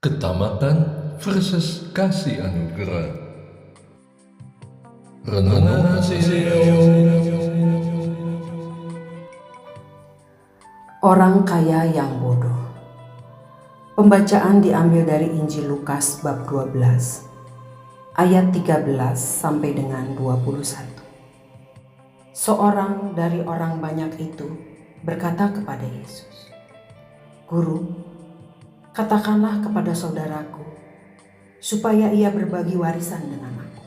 Ketamakan versus kasih anugerah. Renungan Hasil. Orang kaya yang bodoh. Pembacaan diambil dari Injil Lukas bab 12 ayat 13 sampai dengan 21. Seorang dari orang banyak itu berkata kepada Yesus, "Guru, katakanlah kepada saudaraku supaya ia berbagi warisan dengan aku."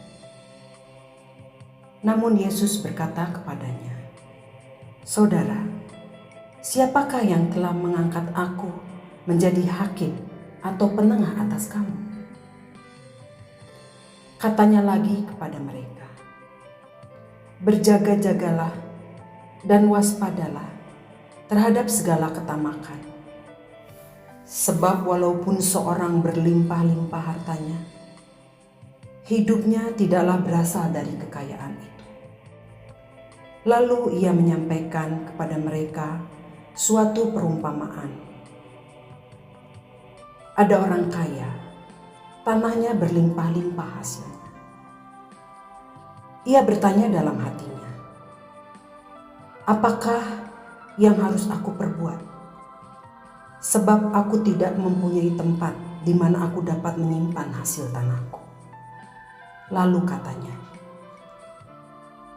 Namun Yesus berkata kepadanya, "Saudara, siapakah yang telah mengangkat aku menjadi hakim atau penengah atas kamu?" Katanya lagi kepada mereka, "Berjaga-jagalah dan waspadalah terhadap segala ketamakan. Sebab walaupun seorang berlimpah-limpah hartanya, hidupnya tidaklah berasal dari kekayaan itu." Lalu ia menyampaikan kepada mereka suatu perumpamaan. Ada orang kaya, tanahnya berlimpah-limpah hasilnya. Ia bertanya dalam hatinya, "Apakah yang harus aku perbuat? Sebab aku tidak mempunyai tempat di mana aku dapat menyimpan hasil tanahku." Lalu katanya,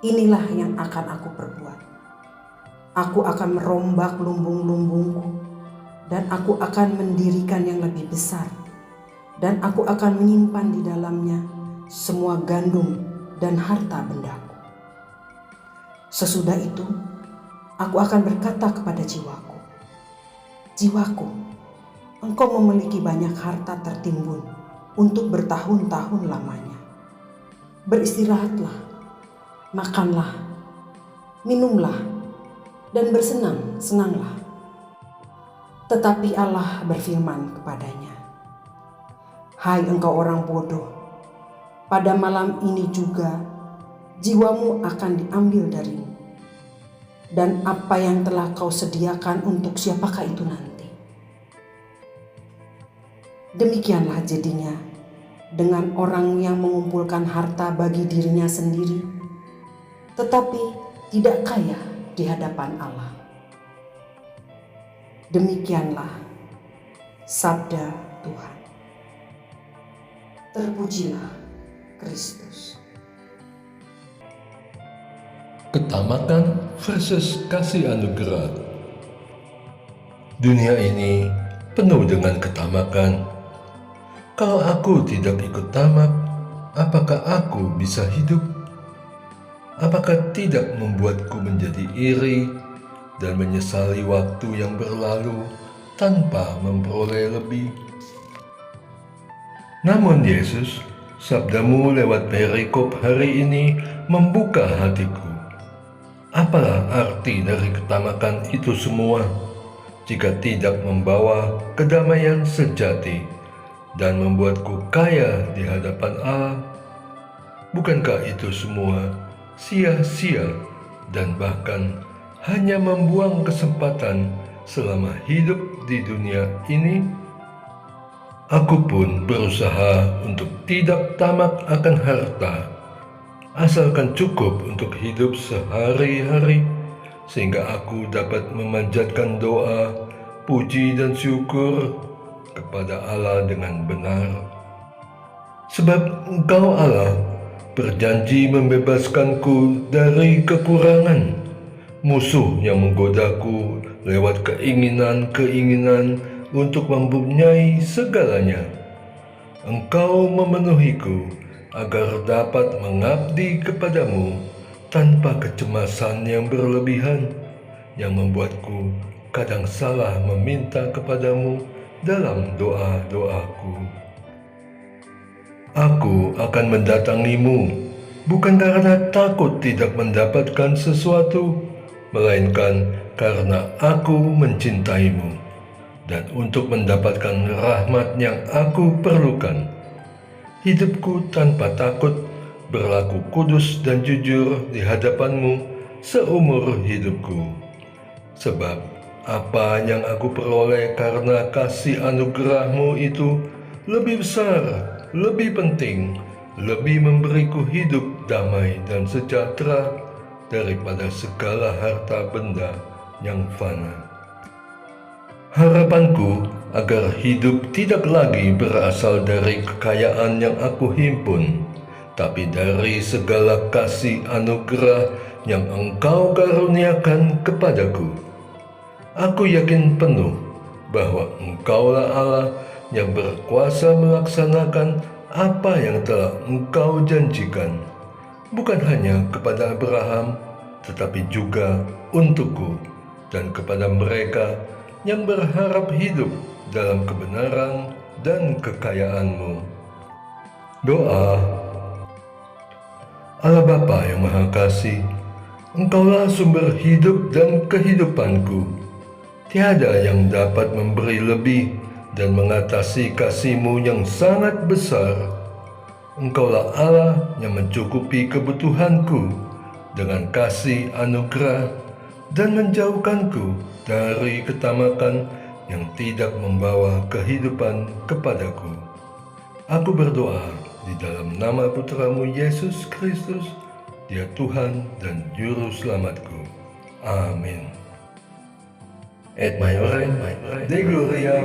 "Inilah yang akan aku perbuat. Aku akan merombak lumbung-lumbungku, dan aku akan mendirikan yang lebih besar, dan aku akan menyimpan di dalamnya semua gandum dan harta bendaku. Sesudah itu, aku akan berkata kepada jiwaku, 'Jiwaku, engkau memiliki banyak harta tertimbun untuk bertahun-tahun lamanya. Beristirahatlah, makanlah, minumlah, dan bersenang-senanglah.' Tetapi Allah berfirman kepadanya, 'Hai engkau orang bodoh, pada malam ini juga jiwamu akan diambil darimu. Dan apa yang telah kau sediakan untuk siapakah itu nanti?' Demikianlah jadinya dengan orang yang mengumpulkan harta bagi dirinya sendiri, tetapi tidak kaya di hadapan Allah." Demikianlah sabda Tuhan. Terpujilah Kristus. Ketamakan versus kasih anugerah. Dunia ini penuh dengan ketamakan. Kalau aku tidak ikut tamak, apakah aku bisa hidup? Apakah tidak membuatku menjadi iri dan menyesali waktu yang berlalu tanpa memperoleh lebih? Namun Yesus, sabdamu lewat perikop hari ini membuka hatiku. Apalah arti dari ketamakan itu semua jika tidak membawa kedamaian sejati dan membuatku kaya di hadapan Allah? Bukankah itu semua sia-sia dan bahkan hanya membuang kesempatan selama hidup di dunia ini? Aku pun berusaha untuk tidak tamak akan harta, asalkan cukup untuk hidup sehari-hari, sehingga aku dapat memanjatkan doa, puji dan syukur kepada Allah dengan benar. Sebab Engkau Allah berjanji membebaskanku dari kekurangan, musuh yang menggodaku lewat keinginan-keinginan untuk mempunyai segalanya. Engkau memenuhiku agar dapat mengabdi kepadamu tanpa kecemasan yang berlebihan, yang membuatku kadang salah meminta kepadamu dalam doa-doaku. Aku akan mendatangimu bukan karena takut tidak mendapatkan sesuatu, melainkan karena aku mencintaimu, dan untuk mendapatkan rahmat yang aku perlukan. Hidupku tanpa takut berlaku kudus dan jujur di hadapanmu seumur hidupku. Sebab apa yang aku peroleh karena kasih anugerahmu itu lebih besar, lebih penting, lebih memberiku hidup damai dan sejahtera daripada segala harta benda yang fana. Harapanku agar hidup tidak lagi berasal dari kekayaan yang aku himpun, tapi dari segala kasih anugerah yang Engkau karuniakan kepadaku. Aku yakin penuh bahwa Engkaulah Allah yang berkuasa melaksanakan apa yang telah Engkau janjikan, bukan hanya kepada Abraham, tetapi juga untukku dan kepada mereka yang berharap hidup dalam kebenaran dan kekayaan-Mu. Doa. Allah Bapa yang Maha Kasih, Engkaulah sumber hidup dan kehidupanku. Tiada yang dapat memberi lebih dan mengatasi kasih-Mu yang sangat besar. Engkaulah Allah yang mencukupi kebutuhanku dengan kasih anugerah dan menjauhkanku dari ketamakan yang tidak membawa kehidupan kepadaku. Aku berdoa di dalam nama Putra-Mu Yesus Kristus, Dia Tuhan dan Juru Selamatku. Amin. Et Maiore, Dei Gloria.